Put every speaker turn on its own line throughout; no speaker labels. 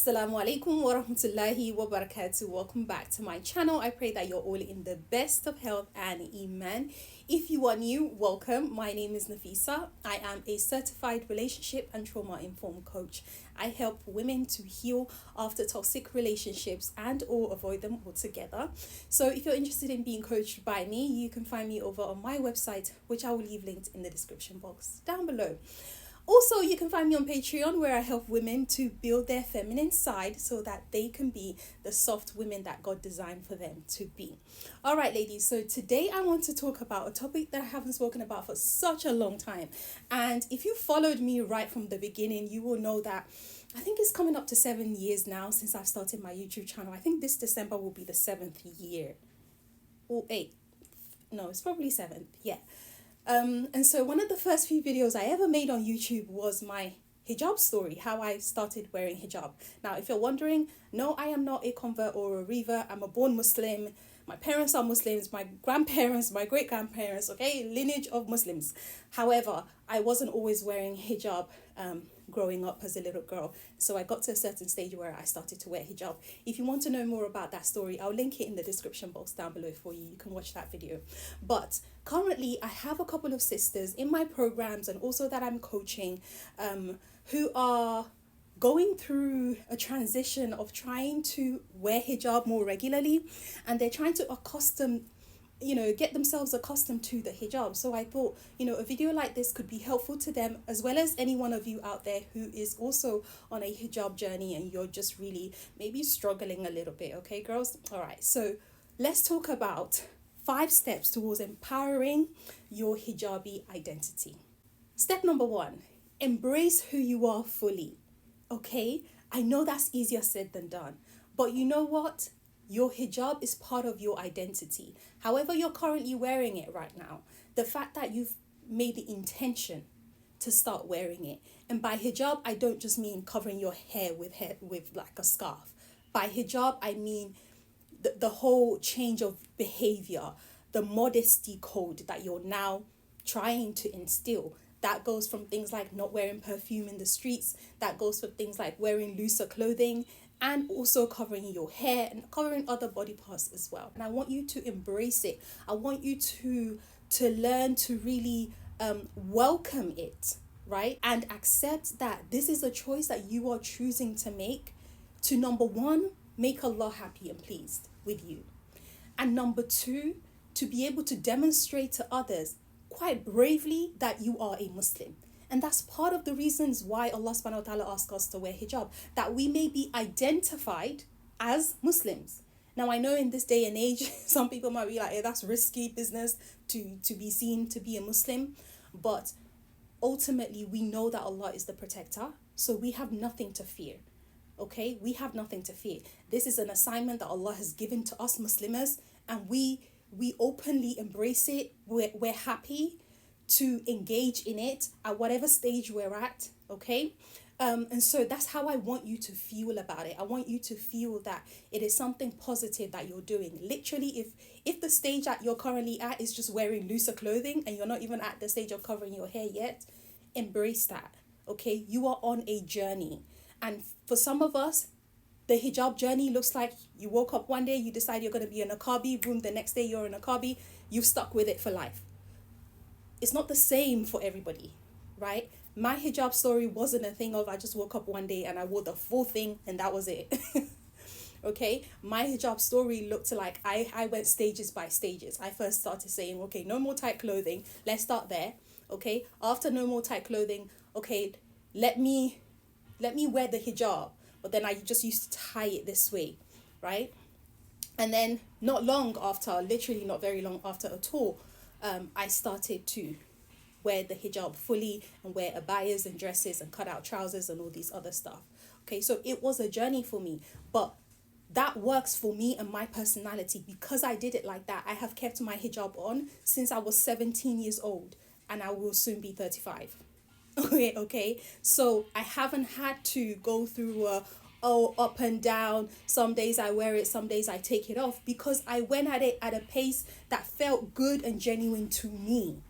Assalamu alaikum wa rahmatullahi wa barakatuh. Welcome back to my channel. I pray that you're all in the best of health and iman. If you are new, welcome. My name is Nafisa. I am a certified relationship and trauma informed coach. I help women to heal after toxic relationships and or avoid them altogether. So if you're interested in being coached by me, you can find me over on my website, which I will leave linked in the description box down below. Also, you can find me on Patreon, where I help women to build their feminine side so that they can be the soft women that God designed for them to be. All right, ladies. So today I want to talk about a topic that I haven't spoken about for such a long time. And if you followed me right from the beginning, you will know that I think it's coming up to 7 years now since I've started my YouTube channel. I think this December will be the 7th year. Or 8th. No, it's probably 7th. Yeah. And so one of the first few videos I ever made on YouTube was my hijab story, how I started wearing hijab. Now, if you're wondering, no, I am not a convert or a revert. I'm a born Muslim. My parents are Muslims, my grandparents, my great-grandparents, okay, lineage of Muslims. However, I wasn't always wearing hijab growing up as a little girl. So I got to a certain stage where I started to wear hijab. If you want to know more about that story, I'll link it in the description box down below for you. You can watch that video. But currently, I have a couple of sisters in my programs and also that I'm coaching who are going through a transition of trying to wear hijab more regularly, and they're trying to get themselves accustomed to the hijab. So I thought, a video like this could be helpful to them, as well as any one of you out there who is also on a hijab journey and you're just really maybe struggling a little bit. Okay, girls? All right. So let's talk about 5 steps towards empowering your hijabi identity. Step number 1, embrace who you are fully. Okay, I know that's easier said than done, but you know what? Your hijab is part of your identity. However you're currently wearing it right now, the fact that you've made the intention to start wearing it. And by hijab, I don't just mean covering your hair with like a scarf. By hijab, I mean the whole change of behavior, the modesty code that you're now trying to instill. That goes from things like not wearing perfume in the streets. That goes for things like wearing looser clothing and also covering your hair and covering other body parts as well. And I want you to embrace it. I want you to learn to really welcome it, right? And accept that this is a choice that you are choosing to make to, number 1, make Allah happy and pleased with you. And number 2, to be able to demonstrate to others quite bravely that you are a Muslim. And that's part of the reasons why Allah subhanahu wa ta'ala asks us to wear hijab, that we may be identified as Muslims. Now, I know in this day and age, some people might be like, hey, that's risky business to be seen to be a Muslim. But ultimately, we know that Allah is the protector. So we have nothing to fear. Okay? We have nothing to fear. This is an assignment that Allah has given to us Muslims, and we openly embrace it. We're happy to engage in it at whatever stage we're at, okay? And so that's how I want you to feel about it. I want you to feel that it is something positive that you're doing. Literally, if the stage that you're currently at is just wearing looser clothing and you're not even at the stage of covering your hair yet, embrace that, okay? You are on a journey. And for some of us, the hijab journey looks like you woke up one day, you decide you're going to be a niqabi, boom, the next day you're a niqabi, you've stuck with it for life. It's not the same for everybody, right? My hijab story wasn't a thing of I just woke up one day and I wore the full thing and that was it. Okay, my hijab story looked like I went stages by stages. I first started saying, okay, no more tight clothing. Let's start there. Okay, after no more tight clothing, okay, let me wear the hijab. But then I just used to tie it this way, right? And then not long after, literally not very long after at all, I started to wear the hijab fully and wear abayas and dresses and cut out trousers and all these other stuff. Okay, so it was a journey for me, but that works for me and my personality. Because I did it like that, I have kept my hijab on since I was 17 years old, and I will soon be 35. Okay, so I haven't had to go through up and down. Some days I wear it, some days I take it off, because I went at it at a pace that felt good and genuine to me.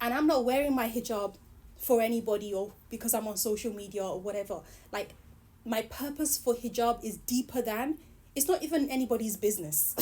And I'm not wearing my hijab for anybody or because I'm on social media or whatever. Like, my purpose for hijab is deeper than, it's not even anybody's business.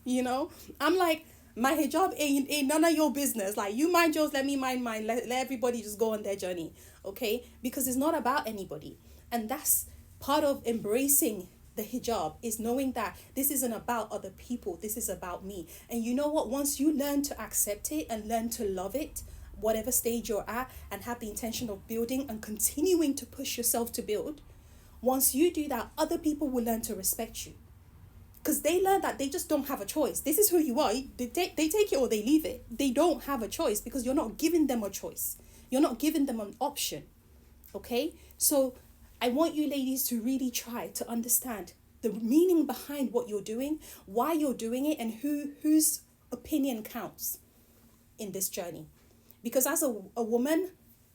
You know, I'm like, my hijab ain't none of your business. Like, you mind yours, let me mind mine. Let everybody just go on their journey, okay? Because it's not about anybody. And that's part of embracing the hijab, is knowing that this isn't about other people. This is about me. And you know what? Once you learn to accept it and learn to love it, whatever stage you're at, and have the intention of building and continuing to push yourself to build, once you do that, other people will learn to respect you. Because they learn that they just don't have a choice. This is who you are. They take it or they leave it. They don't have a choice because you're not giving them a choice. You're not giving them an option. Okay? So I want you ladies to really try to understand the meaning behind what you're doing, why you're doing it, and whose opinion counts in this journey. Because as a woman,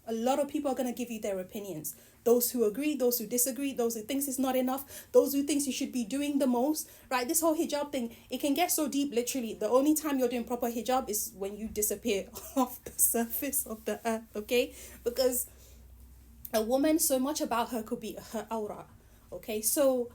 a lot of people are going to give you their opinions. Those who agree, those who disagree, those who thinks it's not enough, those who thinks you should be doing the most, right? This whole hijab thing, it can get so deep, literally. The only time you're doing proper hijab is when you disappear off the surface of the earth, okay? Because a woman, so much about her could be her aura, okay? So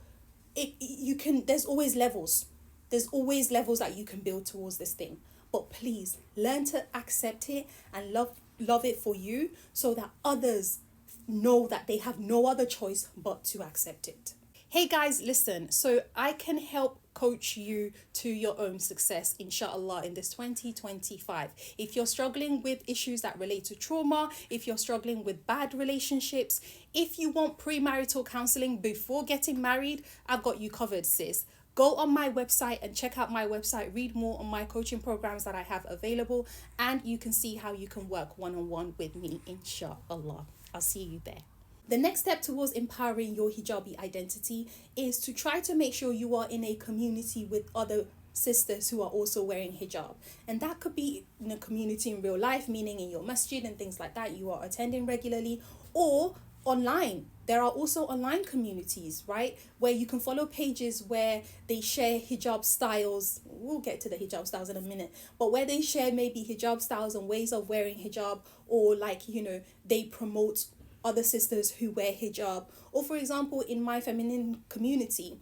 there's always levels. There's always levels that you can build towards this thing. But please, learn to accept it and love it for you, so that others know that they have no other choice but to accept it. Hey guys, listen, so I can help coach you to your own success, Insha'Allah, in this 2025. If you're struggling with issues that relate to trauma, if you're struggling with bad relationships, if you want premarital counseling before getting married, I've got you covered, sis. Go on my website and check out my website, read more on my coaching programs that I have available, and you can see how you can work one-on-one with me, Insha'Allah. I'll see you there. The next step towards empowering your hijabi identity is to try to make sure you are in a community with other sisters who are also wearing hijab. And that could be in a community in real life, meaning in your masjid and things like that you are attending regularly, or online. There are also online communities, right, where you can follow pages where they share hijab styles. We'll get to the hijab styles in a minute, but where they share maybe hijab styles and ways of wearing hijab, or like, you know, they promote other sisters who wear hijab. Or for example, in my feminine community,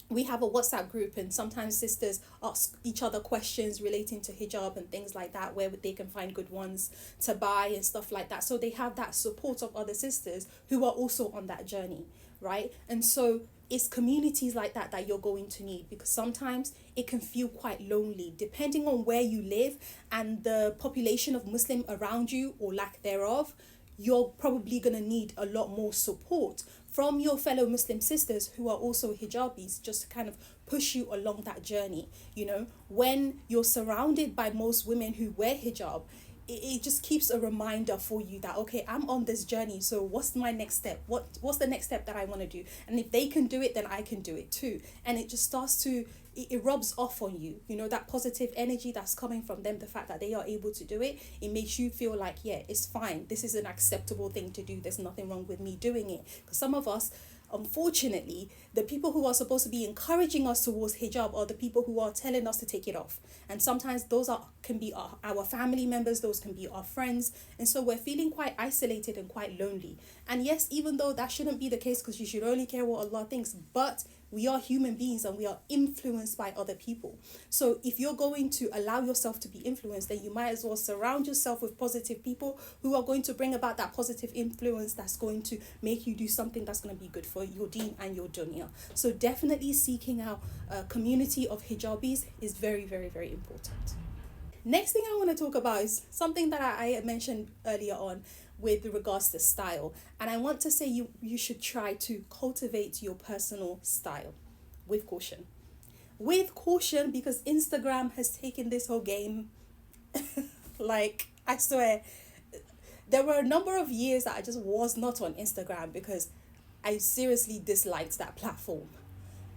we have a WhatsApp group, and sometimes sisters ask each other questions relating to hijab and things like that, where they can find good ones to buy and stuff like that. So they have that support of other sisters who are also on that journey, right? And so it's communities like that that you're going to need, because sometimes it can feel quite lonely depending on where you live and the population of Muslim around you, or lack thereof. You're probably going to need a lot more support from your fellow Muslim sisters who are also hijabis, just to kind of push you along that journey. You know, when you're surrounded by most women who wear hijab, it just keeps a reminder for you that, okay, I'm on this journey, so what's my next step? What's the next step that I want to do? And if they can do it, then I can do it too. And it just starts to, it rubs off on you, you know, that positive energy that's coming from them, the fact that they are able to do it, it makes you feel like, yeah, it's fine, this is an acceptable thing to do, there's nothing wrong with me doing it. Because some of us, unfortunately, the people who are supposed to be encouraging us towards hijab are the people who are telling us to take it off. And sometimes those can be our family members, those can be our friends. And so we're feeling quite isolated and quite lonely. And yes, even though that shouldn't be the case, because you should only care what Allah thinks, but we are human beings and we are influenced by other people. So if you're going to allow yourself to be influenced, then you might as well surround yourself with positive people who are going to bring about that positive influence that's going to make you do something that's going to be good for your deen and your dunya. So definitely seeking out a community of hijabis is very, very, very important. Next thing I want to talk about is something that I mentioned earlier on with regards to style. And I want to say you should try to cultivate your personal style with caution. With caution, because Instagram has taken this whole game. Like, I swear, there were a number of years that I just was not on Instagram because I seriously disliked that platform.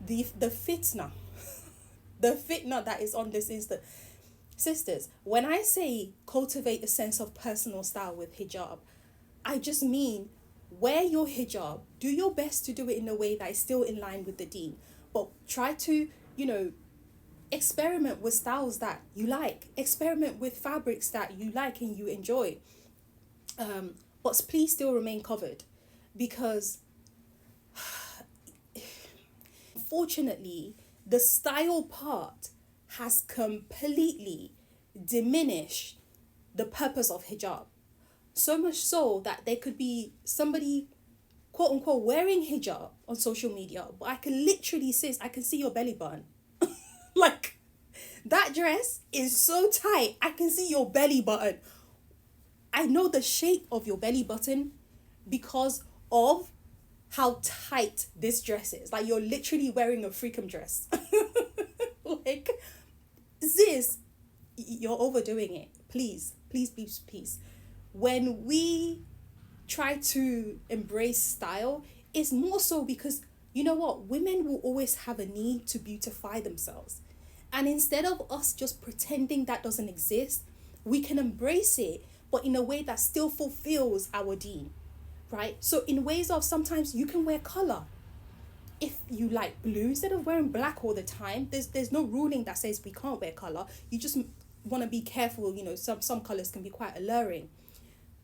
The fitna, the fitna that is on this Insta. Sisters, when I say cultivate a sense of personal style with hijab, I just mean wear your hijab, do your best to do it in a way that is still in line with the deen, but try to, you know, experiment with styles that you like, experiment with fabrics that you like and you enjoy, but please still remain covered, because unfortunately, the style part has completely diminished the purpose of hijab. So much so that there could be somebody, quote unquote, wearing hijab on social media, but I can literally I can see your belly button. Like, that dress is so tight, I can see your belly button. I know the shape of your belly button because of how tight this dress is. Like, you're literally wearing a freakum dress. Like, sis, you're overdoing it. Please, please, please, please. When we try to embrace style, it's more so because, you know what, women will always have a need to beautify themselves. And instead of us just pretending that doesn't exist, we can embrace it, but in a way that still fulfills our deen, right? So in ways of, sometimes you can wear color. If you like blue, instead of wearing black all the time, there's no ruling that says we can't wear color. You just want to be careful. You know, some colors can be quite alluring.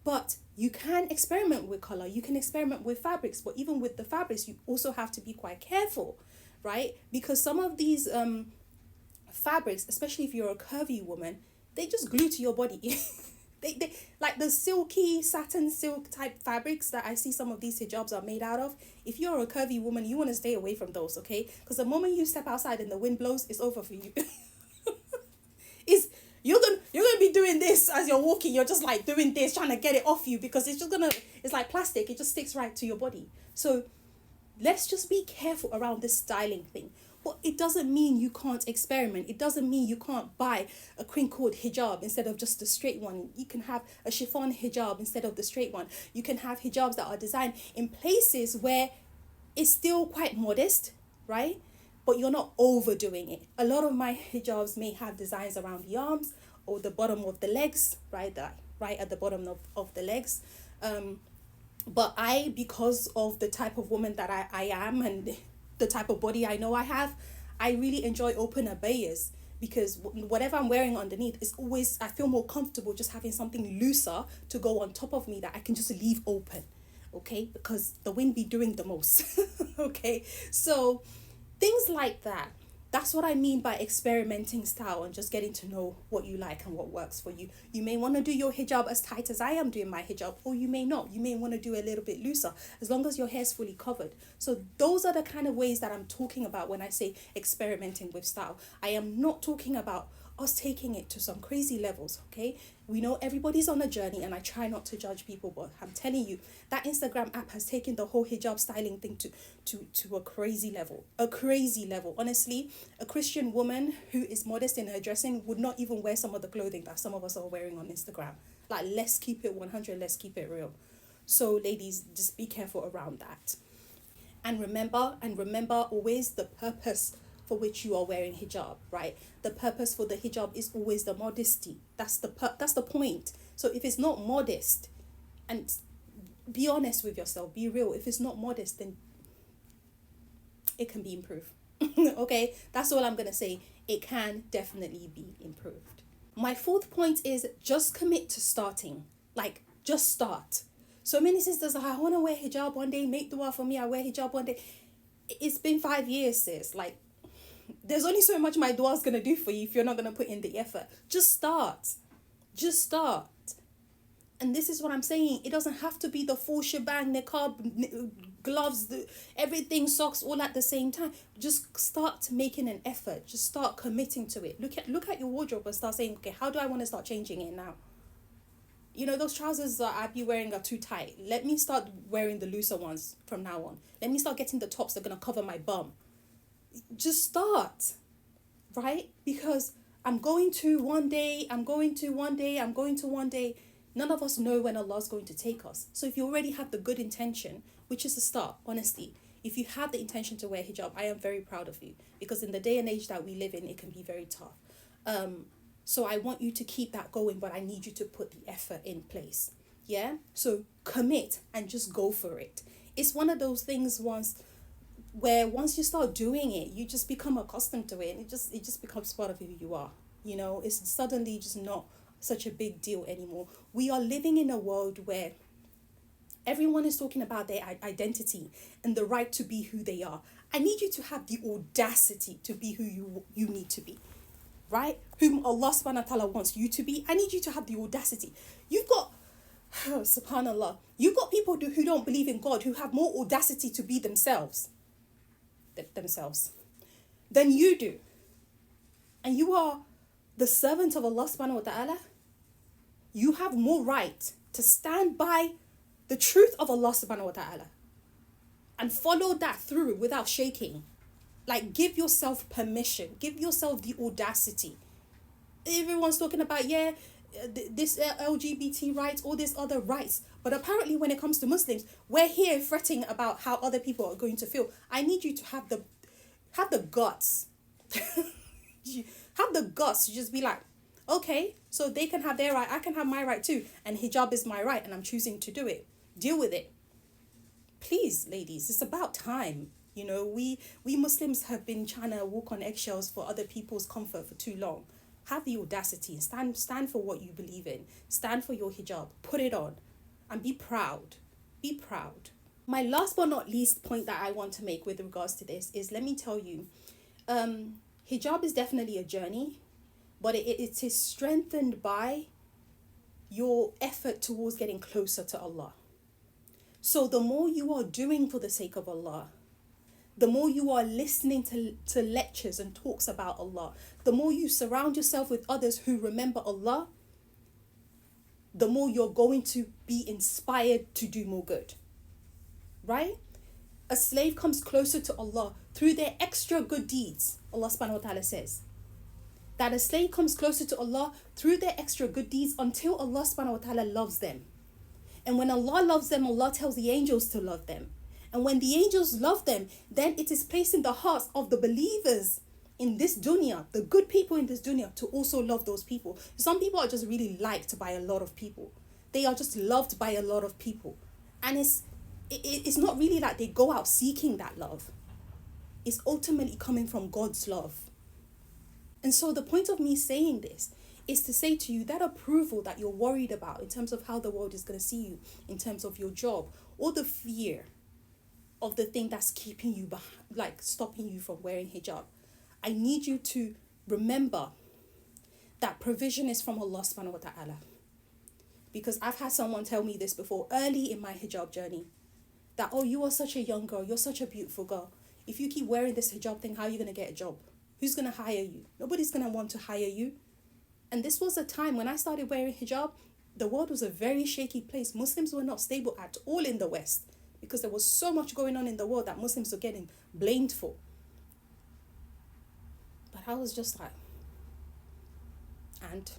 But you can experiment with color, you can experiment with fabrics, but even with the fabrics, you also have to be quite careful, right? Because some of these fabrics, especially if you're a curvy woman, they just glue to your body. They like the silky satin silk type fabrics that I see some of these hijabs are made out of. If you're a curvy woman, you want to stay away from those, okay? Because the moment you step outside and the wind blows, it's over for you. You're gonna be doing this as you're walking. You're just like doing this, trying to get it off you, because it's like plastic. It just sticks right to your body. So let's just be careful around this styling thing. But it doesn't mean you can't experiment. It doesn't mean you can't buy a crinkled hijab instead of just the straight one. You can have a chiffon hijab instead of the straight one. You can have hijabs that are designed in places where it's still quite modest, right? But you're not overdoing it. A lot of my hijabs may have designs around the arms or the bottom of the legs, right? Right at the bottom of the legs. But because of the type of woman that I am and the type of body I know I have, I really enjoy open abayas, because whatever I'm wearing underneath is always, I feel more comfortable just having something looser to go on top of me that I can just leave open, okay? Because the wind be doing the most, okay? So things like that. That's what I mean by experimenting style and just getting to know what you like and what works for you. You may want to do your hijab as tight as I am doing my hijab, or you may not. You may want to do a little bit looser, as long as your hair's fully covered. So those are the kind of ways that I'm talking about when I say experimenting with style. I am not talking about us taking it to some crazy levels, okay? We know everybody's on a journey, and I try not to judge people, but I'm telling you, that Instagram app has taken the whole hijab styling thing to a crazy level. Honestly, a Christian woman who is modest in her dressing would not even wear some of the clothing that some of us are wearing on Instagram. Like, let's keep it 100, let's keep it real. So ladies, just be careful around that. And remember always the purpose for which you are wearing hijab, right? The purpose for the hijab is always the modesty. That's the point. So if it's not modest, and be honest with yourself, be real. If it's not modest, then it can be improved. Okay, that's all I'm gonna say. It can definitely be improved. My fourth point is just commit to starting. Like, just start. So many sisters are, I want to wear hijab one day, make dua for me, I wear hijab one day. It's been 5 years, sis. Like, there's only so much my dua is going to do for you if you're not going to put in the effort. Just start. And this is what I'm saying. It doesn't have to be the full shebang, niqab, gloves, everything, socks, all at the same time. Just start making an effort. Just start committing to it. Look at your wardrobe and start saying, okay, how do I want to start changing it now? You know, those trousers that I be wearing are too tight. Let me start wearing the looser ones from now on. Let me start getting the tops that are going to cover my bum. Just start, right? Because I'm going to one day. None of us know when Allah's going to take us. So if you already have the good intention, which is the start, honestly, if you have the intention to wear hijab, I am very proud of you, because in the day and age that we live in, it can be very tough. So I want you to keep that going, but I need you to put the effort in place. Yeah? So commit and just go for it. It's one of those things once you start doing it, you just become accustomed to it, and it just becomes part of who you are. You know, it's suddenly just not such a big deal anymore. We are living in a world where Everyone is talking about their identity and the right to be who they are. I need you to have the audacity to be who you need to be, right? Whom Allah subhanahu wa ta'ala wants you to be. I need you to have the audacity. You've got, oh, subhanallah, you've got people who don't believe in God, who have more audacity to be themselves than you do. And you are the servant of Allah subhanahu wa ta'ala. You have more right to stand by the truth of Allah subhanahu wa ta'ala and follow that through without shaking. Like, give yourself permission. Give yourself the audacity. Everyone's talking about, this LGBT rights, all these other rights. But apparently when it comes to Muslims, we're here fretting about how other people are going to feel. I need you to have the guts. Have the guts to just be like, okay, so they can have their right, I can have my right too. And hijab is my right and I'm choosing to do it. Deal with it. Please, ladies, it's about time. You know, we Muslims have been trying to walk on eggshells for other people's comfort for too long. Have the audacity and stand for what you believe in. Stand for your hijab. Put it on and be proud. Be proud. My last but not least point that I want to make with regards to this is, let me tell you, hijab is definitely a journey, but it is strengthened by your effort towards getting closer to Allah. So the more you are doing for the sake of Allah, the more you are listening to lectures and talks about Allah, the more you surround yourself with others who remember Allah, the more you're going to be inspired to do more good. Right? A slave comes closer to Allah through their extra good deeds. Allah subhanahu wa ta'ala says that a slave comes closer to Allah through their extra good deeds until Allah subhanahu wa ta'ala loves them. And when Allah loves them, Allah tells the angels to love them. And when the angels love them, then it is placed in the hearts of the believers in this dunya, the good people in this dunya, to also love those people. Some people are just really liked by a lot of people. They are just loved by a lot of people. And it's not really like they go out seeking that love. It's ultimately coming from God's love. And so the point of me saying this is to say to you that approval that you're worried about in terms of how the world is going to see you, in terms of your job, or the fear of the thing that's keeping you behind, like stopping you from wearing hijab. I need you to remember that provision is from Allah subhanahu wa ta'ala. Because I've had someone tell me this before, early in my hijab journey, that, oh, you are such a young girl, you're such a beautiful girl. If you keep wearing this hijab thing, how are you going to get a job? Who's going to hire you? Nobody's going to want to hire you. And this was a time when I started wearing hijab, the world was a very shaky place. Muslims were not stable at all in the West because there was so much going on in the world that Muslims were getting blamed for. But I was just like, and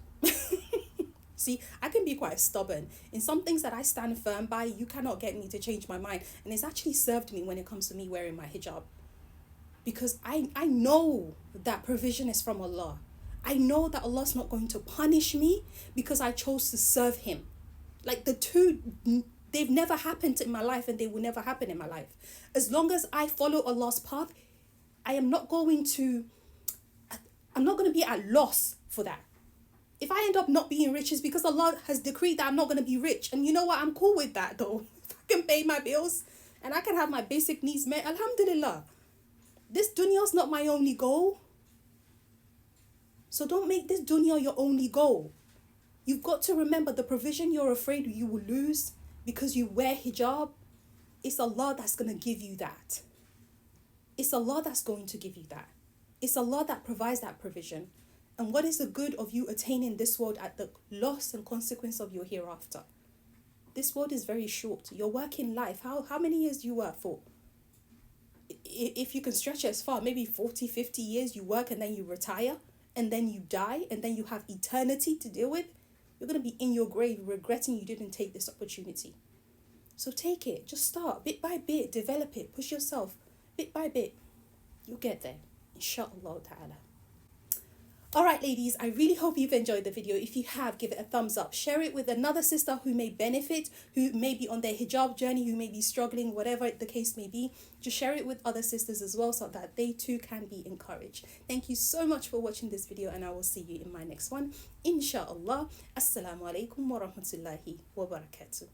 see, I can be quite stubborn. In some things that I stand firm by, you cannot get me to change my mind. And it's actually served me when it comes to me wearing my hijab. Because I know that provision is from Allah. I know that Allah's not going to punish me because I chose to serve Him. Like the two, they've never happened in my life and they will never happen in my life. As long as I follow Allah's path, I'm not going to be at loss for that. If I end up not being rich, it's because Allah has decreed that I'm not going to be rich. And you know what? I'm cool with that though. If I can pay my bills and I can have my basic needs met, alhamdulillah. This dunya is not my only goal. So don't make this dunya your only goal. You've got to remember the provision you're afraid you will lose because you wear hijab. It's Allah that's going to give you that. It's Allah that's going to give you that. It's Allah that provides that provision. And what is the good of you attaining this world at the loss and consequence of your hereafter? This world is very short. Your working life, how many years do you work for? If you can stretch it as far, maybe 40, 50 years you work and then you retire and then you die and then you have eternity to deal with, you're going to be in your grave regretting you didn't take this opportunity. So take it. Just start bit by bit. Develop it. Push yourself bit by bit. You'll get there. Insha'Allah ta'ala. Alright ladies, I really hope you've enjoyed the video. If you have, give it a thumbs up. Share it with another sister who may benefit, who may be on their hijab journey, who may be struggling, whatever the case may be. Just share it with other sisters as well so that they too can be encouraged. Thank you so much for watching this video and I will see you in my next one. Insha'Allah. Assalamu alaikum wa rahmatullahi wa barakatuh.